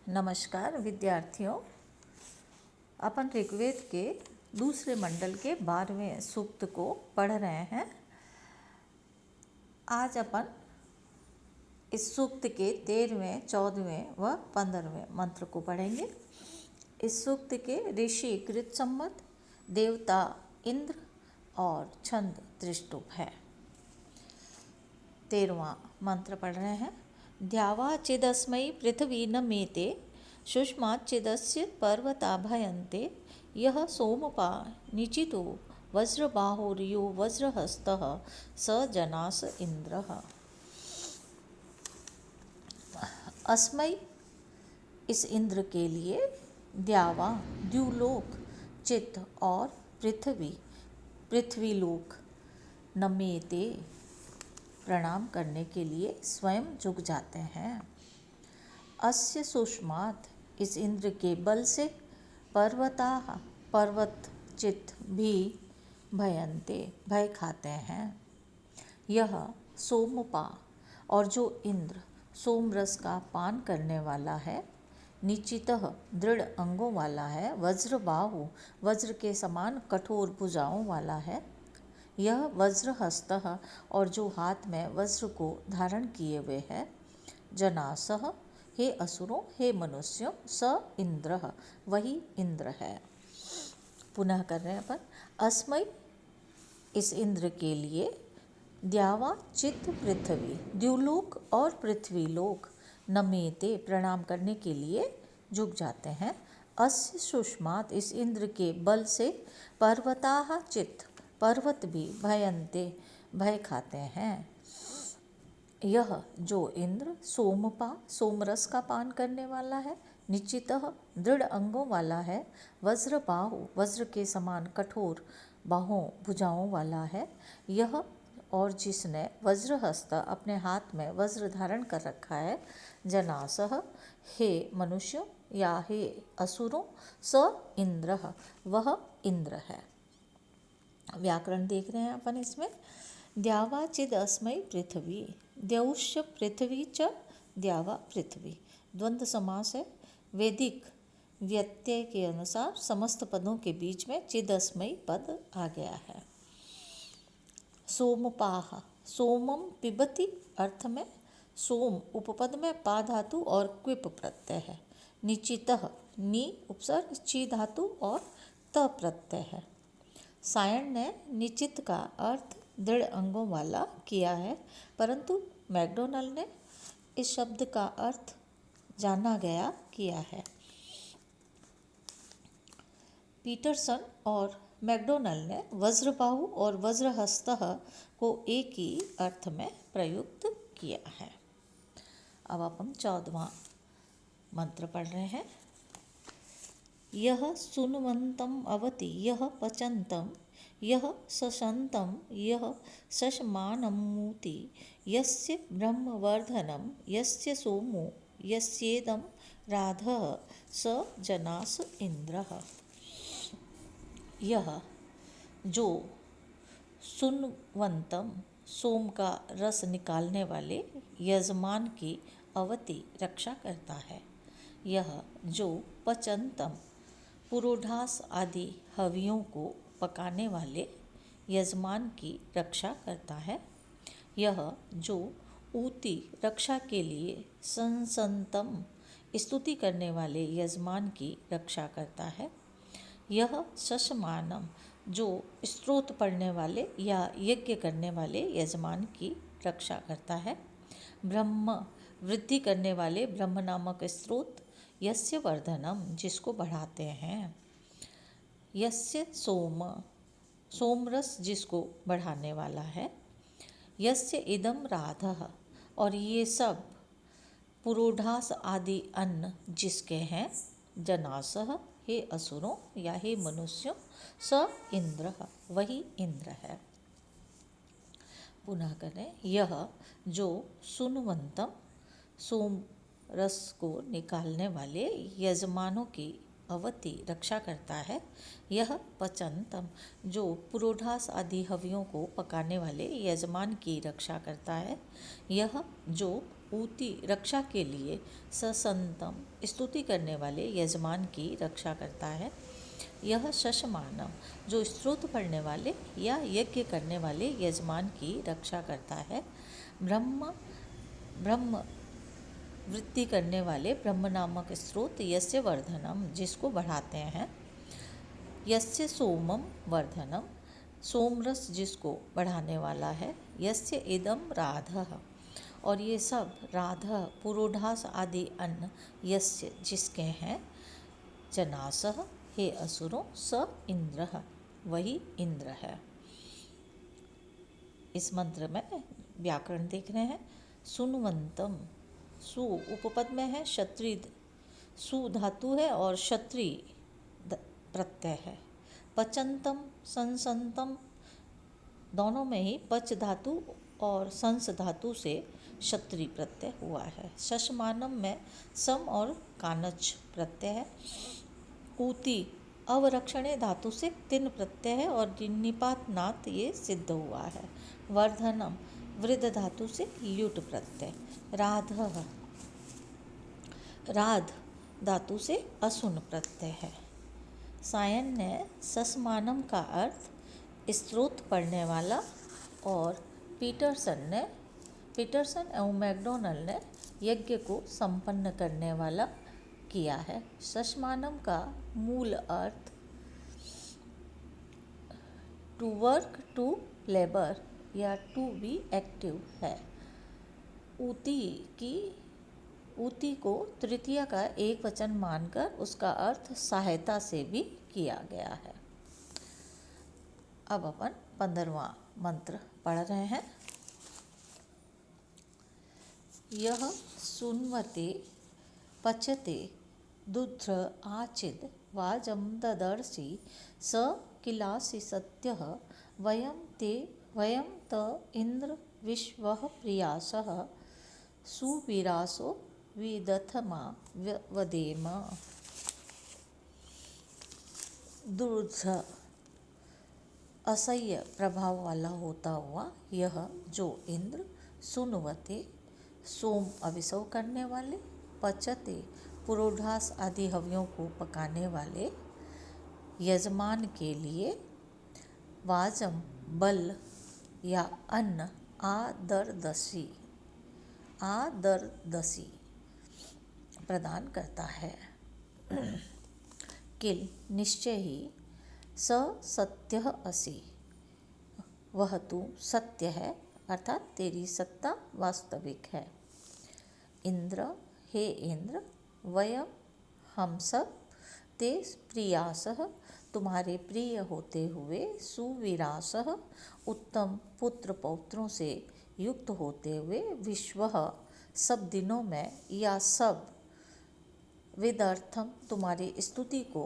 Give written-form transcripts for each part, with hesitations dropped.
नमस्कार विद्यार्थियों, अपन ऋग्वेद के दूसरे मंडल के 12वें सूक्त को पढ़ रहे हैं। आज अपन इस सूक्त के 13वें, 14वें व 15वें मंत्र को पढ़ेंगे। इस सूक्त के ऋषि कृतसम्मत, देवता इंद्र और छंद त्रिष्टुप है। 13वां मंत्र पढ़ रहे हैं। द्यावा चिदस्मै पृथ्वी न मेते, शुष्माच्चिदस्य पर्वता भयन्ते, यः सोमपा निचितो वज्रबाहुर्यो वज्रहस्तः स जनास इंद्रः। अस्मै इस इंद्र के लिए, द्यावा द्युलोक, चित और पृथ्वी पृथ्वीलोक, नमेते प्रणाम करने के लिए स्वयं झुक जाते हैं। अस्य सुष्मात् इस इंद्र के बल से, पर्वताः पर्वत चित भी भयन्ते भय खाते हैं। यह सोमपा और जो इंद्र सोमरस का पान करने वाला है, निश्चितः दृढ़ अंगों वाला है, वज्रबाहु वज्र के समान कठोर भुजाओं वाला है, यह वज्रहस्तः और जो हाथ में वज्र को धारण किए हुए है, जनासः हे असुरों हे मनुष्यों, स इंद्रः वही इंद्र है। पुनः कर रहे हैं अपन। अस्मै इस इंद्र के लिए, द्यावा चित पृथ्वी द्युलोक और पृथ्वीलोक, नमेते प्रणाम करने के लिए झुक जाते हैं। अस्य सुष्मात् इस इंद्र के बल से, पर्वताः चित पर्वत भी भयन्ते भय खाते हैं। यह जो इंद्र सोमपा सोमरस का पान करने वाला है, निश्चितः दृढ़ अंगों वाला है, वज्रबाहु वज्र के समान कठोर बाहों भुजाओं वाला है, यह और जिसने वज्रहस्त अपने हाथ में वज्र धारण कर रखा है, जनासः हे मनुष्यों या हे असुरों, स इंद्रः वह इंद्र है। व्याकरण देख रहे हैं अपन इसमें। द्यावा चिद अस्मै पृथ्वी, द्यौश्च पृथ्वी च द्यावा पृथ्वी, द्वंद्व समास है। वैदिक व्यत्यय के अनुसार समस्त पदों के बीच में चिदस्मै पद आ गया है। सोमपाह सोमम पिबती अर्थ में सोम उपपद में पा धातु और क्विप प्रत्यय है। निश्चितः नी उपसर्ग ची धातु और त प्रत्यय है। सायण ने निश्चित का अर्थ दृढ़ अंगों वाला किया है, परंतु मैकडोनल्ड ने इस शब्द का अर्थ जाना गया किया है। पीटरसन और मैकडोनल्ड ने वज्रबाहु और वज्रहस्तः को एक ही अर्थ में प्रयुक्त किया है। अब अपन 14वां मंत्र पढ़ रहे हैं। यह सुनवंतम अवति, यह पचंतम, यह सशंतम, यह शशमानमूति, यस्य ब्रह्मवर्धनम, यस्य सोमो, यस्येदं राधः, स जनास इंद्रः। यह जो सुनवंतम सोम का रस निकालने वाले यजमान की अवति रक्षा करता है, यह जो पचंतम पुरोढ़ास आदि हवियों को पकाने वाले यजमान की रक्षा करता है, यह जो ऊति रक्षा के लिए संसंतम स्तुति करने वाले यजमान की रक्षा करता है, यह शशमानम जो स्तोत्र पढ़ने वाले या यज्ञ करने वाले यजमान की रक्षा करता है, ब्रह्म वृद्धि करने वाले ब्रह्म नामक स्रोत, यस्य वर्धनम जिसको बढ़ाते हैं, यस्य सोम सोमरस जिसको बढ़ाने वाला है, यस्य इदम राधः और ये सब पुरोढ़ास आदि अन्न जिसके हैं, जनासः हे असुरों या हे मनुष्यों, स इंद्रः वही इंद्र है। पुनः करें। यह जो सुनवंतम सोम रस को निकालने वाले यजमानों की अवति रक्षा करता है, यह पचंतम जो पुरोढ़ास आदि हवियों को पकाने वाले यजमान की रक्षा करता है, यह जो ऊती रक्षा के लिए ससंतम स्तुति करने वाले यजमान की रक्षा करता है। यह शशमानम जो स्त्रोत पढ़ने वाले या यज्ञ करने वाले यजमान की रक्षा करता है। ब्रह्म वृत्ति करने वाले ब्रह्म नामक स्रोत यस्य वर्धनम जिसको बढ़ाते हैं। यस्य सोमम वर्धनम सोमरस जिसको बढ़ाने वाला है। यस्य इदम राधः और ये सब राधः पुरोढ़ास आदि अन्न यस्य जिसके हैं। जनासः हे असुरों स इंद्रः वही इंद्र है। इस मंत्र में व्याकरण देख रहे हैं। सुनवंतम सु उपपद में है, क्षत्रिय सु धातु है और क्षत्रिय प्रत्यय है। पचंतम संसंतम दोनों में ही पच धातु और संस धातु से क्षत्रिय प्रत्यय हुआ है। शशमानम में सम और कानच प्रत्यय है। ऊती अवरक्षणे धातु से तिन प्रत्यय है और निपात नात ये सिद्ध हुआ है। वर्धनम वृद्ध धातु से ल्युट प्रत्यय। राधः राध धातु से असुन प्रत्यय है। सायन ने ससमानम का अर्थ स्त्रोत पढ़ने वाला और पीटरसन एवं मैकडोनल्ड ने यज्ञ को संपन्न करने वाला किया है। ससमानम का मूल अर्थ टू वर्क टू लेबर या टू बी एक्टिव है। ऊती को तृतीया का एक वचन मानकर उसका अर्थ सहायता से भी किया गया है। अब अपन 15वां मंत्र पढ़ रहे हैं। यह सुन्वते पचते दुध्र आचिद वाजम ददर्शि स किलासि सत्यः वयं त इंद्र विश्वः प्रियासः सुवीरासो विदथमा वदेम। दुर्ध असह्य प्रभाव वाला होता हुआ यह जो इंद्र सुनवते सोम अभिषव करने वाले, पचते पुरोढ़ास आदि हव्यों को पकाने वाले यजमान के लिए वाजम बल या अन्न आदरदसी प्रदान करता है। किल निश्चय ही स सत्यः असि वह तू सत्य है अर्थात तेरी सत्ता वास्तविक है। इंद्र हे इंद्र वयम हम सब ते प्रियासः तुम्हारे प्रिय होते हुए सुवीरासः उत्तम पुत्र पौत्रों से युक्त होते हुए विश्वः सब दिनों में या सब विदर्थम तुम्हारी स्तुति को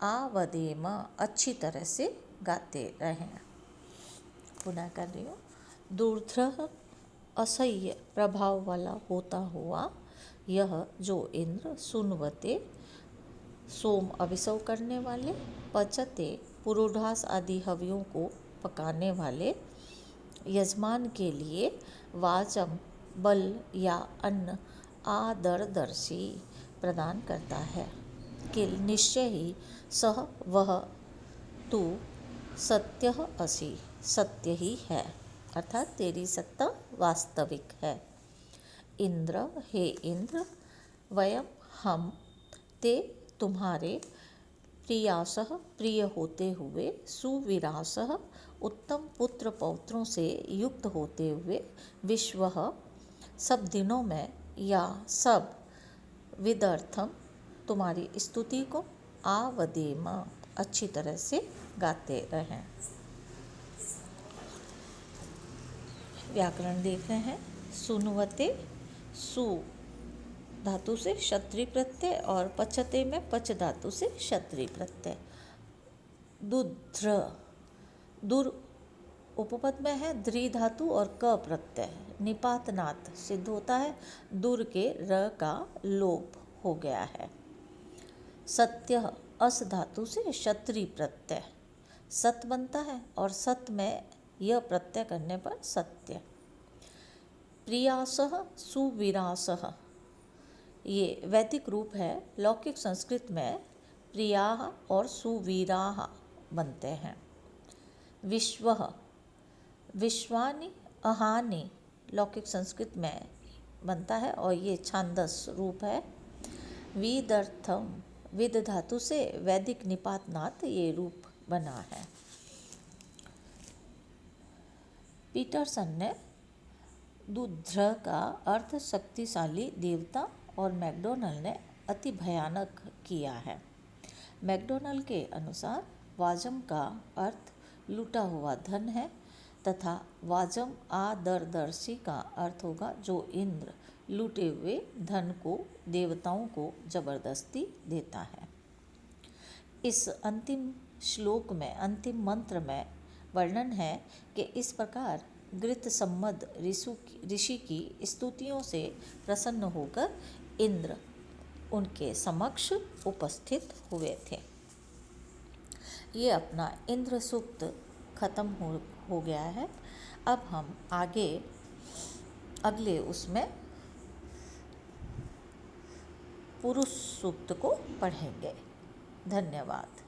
आवदेम अच्छी तरह से गाते रहें। पुनः कर रही हूँ। दुर्धः असह्य प्रभाव वाला होता हुआ यह जो इंद्र सुनवते सोम अभिषव करने वाले, पचते पुरोढ़ास आदि हव्यों को पकाने वाले यजमान के लिए वाजम बल या अन्न आदरदर्शी प्रदान करता है। किल निश्चय ही सह वह तू सत्यः असि सत्य ही है अर्थात तेरी सत्ता वास्तविक है। इंद्र हे इंद्र वयम हम ते तुम्हारे प्रियासः प्रिय होते हुए सुवीरासः उत्तम पुत्र पौत्रों से युक्त होते हुए विश्वः सब दिनों में या सब विदर्थम तुम्हारी स्तुति को आवदेम अच्छी तरह से गाते रहें। व्याकरण देख रहे हैं। सुनवते सु धातु से क्षत्रिय प्रत्यय और पचते में पच धातु से क्षत्रिय प्रत्यय। दुध्र दुर उपपद में है द्रि धातु और क प्रत्यय निपात नात सिद्ध होता है। दुर के र का लोप हो गया है। सत्य अस धातु से क्षत्रिय प्रत्यय सत बनता है और सत में यह प्रत्यय करने पर सत्य। प्रियासः सुवीरासः, ये वैदिक रूप है। लौकिक संस्कृत में प्रियाः और सुवीराः बनते हैं। विश्वः, विश्वानि अहानि लौकिक संस्कृत में बनता है और ये छांदस रूप है। विदर्थम, विद धातु से वैदिक निपात नात ये रूप बना है। पीटरसन ने दुध्र का अर्थ शक्तिशाली देवता और मैकडोनल ने अति भयानक किया है। मैकडोनल के अनुसार वाजम का अर्थ लूटा हुआ धन है तथा वाजम आदरदर्शी का अर्थ होगा जो इंद्र लूटे हुए धन को देवताओं को जबरदस्ती देता है। इस अंतिम श्लोक में, अंतिम मंत्र में वर्णन है कि इस प्रकार गृत्सम्मद ऋषि की स्तुतियों से प्रसन्न होकर इंद्र उनके समक्ष उपस्थित हुए थे। ये अपना इंद्र सूक्त खत्म हो गया है। अब हम आगे अगले उसमें पुरुष सूक्त को पढ़ेंगे। धन्यवाद।